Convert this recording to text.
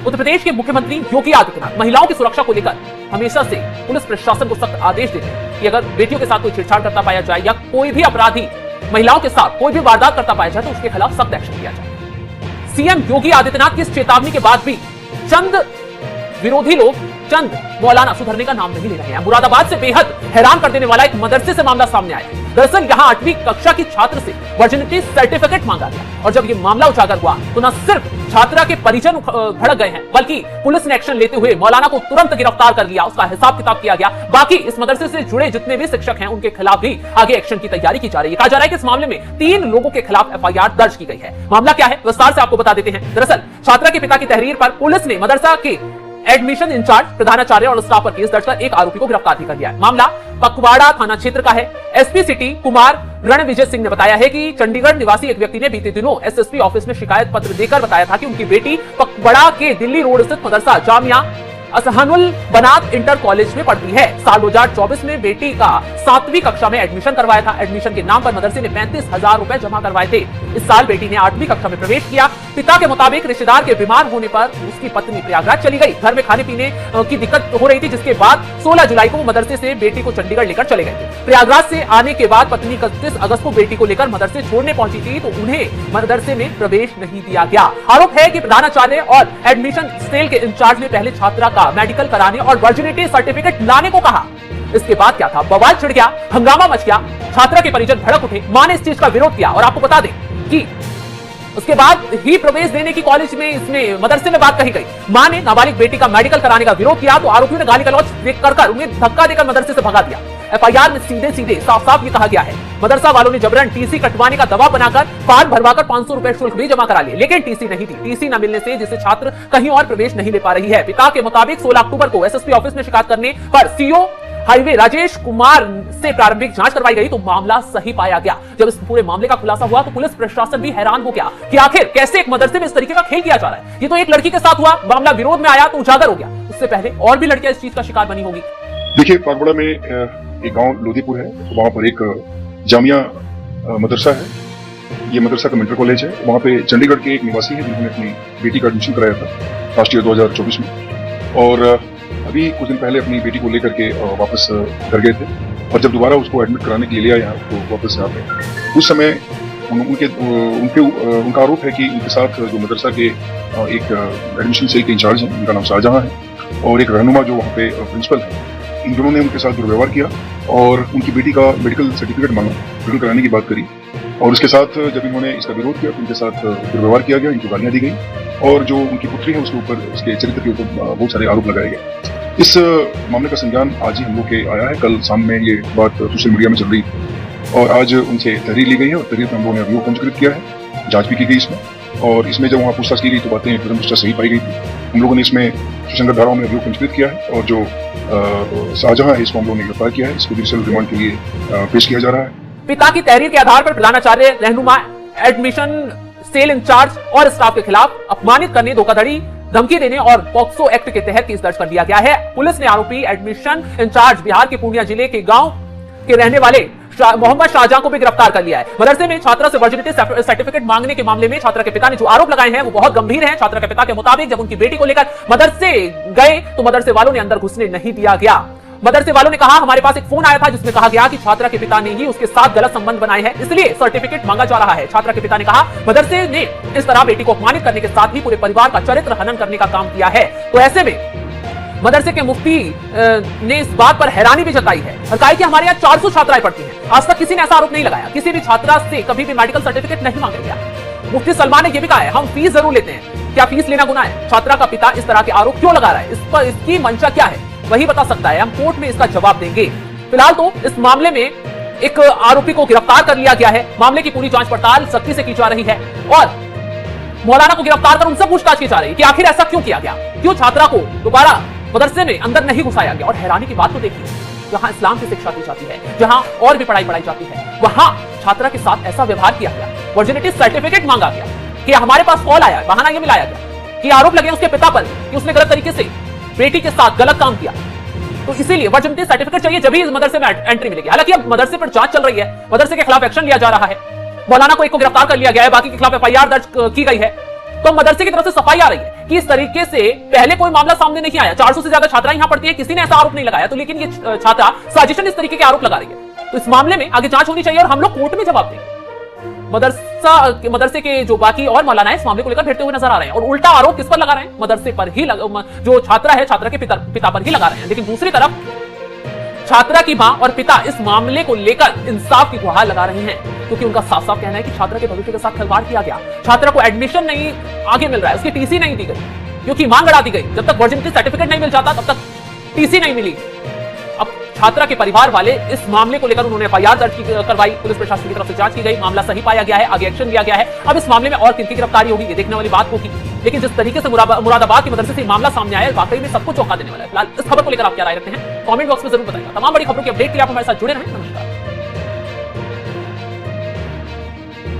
उत्तर प्रदेश के मुख्यमंत्री योगी आदित्यनाथ महिलाओं की सुरक्षा को लेकर हमेशा से पुलिस प्रशासन को सख्त आदेश देते हैं कि अगर बेटियों के साथ कोई छेड़छाड़ करता पाया जाए या कोई भी अपराधी महिलाओं के साथ कोई भी वारदात करता पाया जाए तो उसके खिलाफ सख्त एक्शन लिया जाए। सीएम योगी आदित्यनाथ की इस चेतावनी के बाद भी चंद विरोधी लोग चंद मौलाना सुधरने का नाम नहीं ले रहे हैं। मुरादाबाद से बेहद हैरान कर देने वाला एक मदरसे से मामला सामने आया। दरअसल यहां 8वीं कक्षा की छात्र से वर्जिनिटी सर्टिफिकेट मांगा गया और जब यह मामला उजागर हुआ तो न सिर्फ छात्रा के परिजन भड़क गए हैं बल्कि पुलिस ने एक्शन लेते हुए मौलाना को तुरंत गिरफ्तार कर लिया, उसका हिसाब किताब किया गया। बाकी इस मदरसे से जुड़े जितने भी शिक्षक हैं उनके खिलाफ भी आगे एक्शन की तैयारी की जा रही है। कहा जा रहा है कि इस मामले में 3 लोगों के खिलाफ एफआईआर दर्ज की गई है। मामला क्या है विस्तार से आपको बता देते हैं। दरअसल छात्रा के पिता की तहरीर पर पुलिस ने मदरसा के एडमिशन इंचार्ज, प्रधानाचार्य और स्टाफ पर केस दर्ज कर एक आरोपी को गिरफ्तार भी कर लिया है। मामला पकवाड़ा थाना क्षेत्र का है। एसपी सिटी कुमार रणविजय सिंह ने बताया है कि चंडीगढ़ निवासी एक व्यक्ति ने बीते दिनों एसएसपी ऑफिस में शिकायत पत्र देकर बताया था कि उनकी बेटी पकवाड़ा के दिल्ली रोड स्थित मदरसा जामिया असहानुल बनात इंटर कॉलेज में पढ़ती है। साल 2024 में बेटी का 7वीं कक्षा में एडमिशन करवाया था। एडमिशन के नाम पर मदरसे ने 35,000 रुपए जमा करवाए थे। इस साल बेटी ने 8वीं कक्षा में प्रवेश किया। पिता के मुताबिक रिश्तेदार के बीमार होने पर उसकी पत्नी प्रयागराज चली गई। घर में खाने पीने की दिक्कत हो रही थी जिसके बाद 16 जुलाई को मदरसे से बेटी को चंडीगढ़ लेकर चले गए थे। प्रयागराज से आने के बाद पत्नी 31 अगस्त को बेटी को लेकर मदरसे छोड़ने पहुंची थी तो उन्हें मदरसे में प्रवेश नहीं दिया गया। आरोप है कि प्रधानाचार्य और एडमिशन सेल के इंचार्ज ने पहले छात्रा का मेडिकल कराने और वर्जिनिटी सर्टिफिकेट लाने को कहा। इसके बाद क्या था, बवाल छिड़ गया, हंगामा मच गया, छात्रा के परिजन भड़क उठे। मां ने इस चीज का विरोध किया और आपको बता दें कि उसके बाद ही प्रवेश देने की कॉलेज में इसमें मदरसे में बात कही गई। मां ने नाबालिग बेटी का मेडिकल कराने का विरोध किया तो आरोपियों ने गाली गलौज कर उन्हें धक्का देकर मदरसे से भगा दिया। एफआईआर में सीधे सीधे साफ साफ ये कहा गया है मदरसा वालों ने जबरन टीसी कटवाने का दबाव बनाकर फॉर्म भरवाकर 500 रुपए शुल्क भी जमा करा लिए, लेकिन टीसी नहीं दी। टीसी न मिलने से जिसे छात्र कहीं और प्रवेश नहीं ले पा रही है। पिता के मुताबिक 16 अक्टूबर को एसएसपी ऑफिस में शिकायत करने पर सीओ हाईवे राजेश कुमार से प्रारंभिक जांच करवाई गई तो मामला सही पाया गया। जब इस पूरे मामले का खुलासा हुआ तो पुलिस प्रशासन भी हैरान हो गया कि आखिर कैसे एक मदरसे में इस तरीके का खेल किया जा रहा है। ये तो एक लड़की के साथ हुआ, मामला विरोध में आया तो उजागर हो गया, उससे पहले और भी लड़कियां इस चीज का शिकार बनी होगी। देखिए, पकवाड़ा में एक गांव लोधीपुर है, वहां पर एक जामिया मदरसा है। ये मदरसा का इंटर कॉलेज है। वहां पे चंडीगढ़ के एक निवासी है जिन्होंने अपनी बेटी का एडमिशन कराया था लास्ट ईयर 2024 में और अभी कुछ दिन पहले अपनी बेटी को लेकर के वापस घर गए थे और जब दोबारा उसको एडमिट कराने के लिए ले आए यहाँ तो वापस यहाँ पे उस समय उनका आरोप है कि उनके साथ जो मदरसा के एक एडमिशन सेल के इंचार्ज हैं, उनका नाम शाहजहां है, और एक रहनुमा जो वहाँ पे प्रिंसिपल है, इन दोनों ने उनके साथ दुर्व्यवहार किया और उनकी बेटी का मेडिकल सर्टिफिकेट मांगा, मेडिकल कराने की बात करी और उसके साथ जब इन्होंने इसका विरोध किया तो उनके साथ दुर्व्यवहार किया गया, इनको गालियां दी गई और जो उनकी पुत्री है उसके ऊपर, उसके चरित्र के ऊपर बहुत सारे आरोप लगाए गए। इस मामले का संज्ञान आज ही हम लोग के आया है। कल शाम में ये बात सोशल मीडिया में चल रही थी और आज उनसे तहरीर ली गई है और तहरीर पर हम लोगों ने अभियोग पंजीकृत किया है, जांच भी की गई इसमें और इसमें जब वहाँ पूछताछ की गई तो बातें एकदम सही पाई गई थी। हम लोगों ने इसमें सुसंगत धाराओं में अभियोग पंजीकृत किया है और जो शाहजहां है इसको हम लोगों ने गिरफ्तार किया है, इसको जुडिशियल रिमांड के लिए पेश किया जा रहा है। पिता की तहरीर के आधार पर प्रधानाचार्य, रहनुमा, एडमिशन सेल इंचार्ज और स्टाफ के खिलाफ अपमानित करने, धोखाधड़ी, धमकी देने और पॉक्सो एक्ट के तहत केस दर्ज कर दिया गया है। पुलिस ने आरोपी एडमिशन इंचार्ज बिहार के पूर्णिया जिले के गांव के रहने वाले मोहम्मद शाहजहां को भी गिरफ्तार कर लिया है। मदरसे में छात्रा से वर्जिनिटी सर्टिफिकेट मांगने के मामले में छात्रा के पिता ने जो आरोप लगाए हैं वो बहुत गंभीर हैं। छात्रा के पिता के मुताबिक जब उनकी बेटी को लेकर मदरसे गए तो मदरसे वालों ने अंदर घुसने नहीं दिया गया। मदरसे वालों ने कहा हमारे पास एक फोन आया था जिसमें कहा गया कि छात्रा के पिता ने ही उसके साथ गलत संबंध बनाए हैं, इसलिए सर्टिफिकेट मांगा जा रहा है। छात्रा के पिता ने कहा मदरसे ने इस तरह बेटी को अपमानित करने के साथ ही पूरे परिवार का चरित्र हनन करने का काम किया है। तो ऐसे में मदरसे के मुफ्ती ने इस बात पर हैरानी भी जताई है और कहा कि हमारे यहाँ 400 छात्राएं पढ़ती हैं। आज तक किसी ने ऐसा आरोप नहीं लगाया, किसी भी छात्रा से कभी भी मेडिकल सर्टिफिकेट नहीं मांगा गया। मुफ्ती सलमान ने यह भी कहा है हम फीस जरूर लेते हैं, क्या फीस लेना गुनाह है? छात्रा का पिता इस तरह के आरोप क्यों लगा रहा है, इस पर इसकी मंशा क्या है वही बता सकता है। हम कोर्ट में इसका जवाब देंगे। फिलहाल तो इस मामले में एक आरोपी को गिरफ्तार कर लिया गया है। मामले की पूरी जांच पड़ताल सख्ती से की जा रही है और मौलाना को गिरफ्तार कर उनसे पूछताछ की जा रही है कि आखिर ऐसा क्यों किया गया, क्यों छात्रा को दोबारा मदरसे में अंदर नहीं घुसाया गया। और हैरानी की बात तो देखिए, जहां इस्लाम की शिक्षा दी जाती है, जहां और भी पढ़ाई जाती है, वहां छात्रा के साथ ऐसा व्यवहार किया गया, वर्जिनिटी सर्टिफिकेट मांगा गया कि हमारे पास कॉल आया, बहाना यह मिलाया गया कि आरोप लगे उसके पिता पर कि उसने गलत तरीके से बेटी के साथ गलत काम किया, तो इसीलिए वर्जिनिटी सर्टिफिकेट चाहिए जब ही इस मदरसे में एंट्री मिलेगी। हालांकि अब मदरसे पर जांच चल रही है, मदरसे के खिलाफ एक्शन लिया जा रहा है। मौलाना को एक को गिरफ्तार कर लिया गया है, बाकी के खिलाफ एफआईआर दर्ज की गई है। तो मदरसे की तरफ से सफाई आ रही है कि इस तरीके से पहले कोई मामला सामने नहीं आया। 400 से ज्यादा छात्राएं यहां पढ़ती हैं, किसी ने ऐसा आरोप नहीं लगाया, तो लेकिन ये छात्रा साजिशन इस तरीके के आरोप लगा रही है। तो इस मामले में आगे जांच होनी चाहिए और हम लोग कोर्ट में जवाब देंगे। मदरसे के जो बाकी और मौलाना है इस मामले को लेकर भिड़ते हुए नजर आ रहे हैं और उल्टा आरोप किस पर लगा रहे हैं, मदरसे पर ही जो छात्रा है, छात्रा के पिता पर ही लगा रहे हैं। लेकिन दूसरी तरफ छात्रा की मां और पिता इस मामले को लेकर इंसाफ की गुहार लगा रहे हैं, क्योंकि उनका साफ साफ कहना है कि छात्रा के भविष्य के साथ खिलवाड़ किया गया। छात्रा को एडमिशन नहीं आगे मिल रहा है, उसकी टीसी नहीं दी गई, क्योंकि मांग अड़ा दी गई। जब तक वर्जिनिटी सर्टिफिकेट नहीं मिल जाता तब तक टीसी नहीं मिली। अब छात्रा के परिवार वाले इस मामले को लेकर उन्होंने एफआईआर दर्ज करवाई, पुलिस प्रशासन की तरफ से जांच की गई, मामला सही पाया गया है, आगे एक्शन लिया गया है। अब इस मामले में और किनकी गिरफ्तारी होगी ये देखने वाली बात होगी। लेकिन जिस तरीके से मुरादाबाद के मदरसे से मामला सामने आया, वाकई में सबको चौंका देने वाला है। फिलहाल इस खबर को लेकर आप क्या राय रखते हैं कमेंट बॉक्स में जरूर बताइएगा। तमाम बड़ी खबरों की अपडेट के लिए आप हमारे साथ जुड़े रहें। नमस्कार।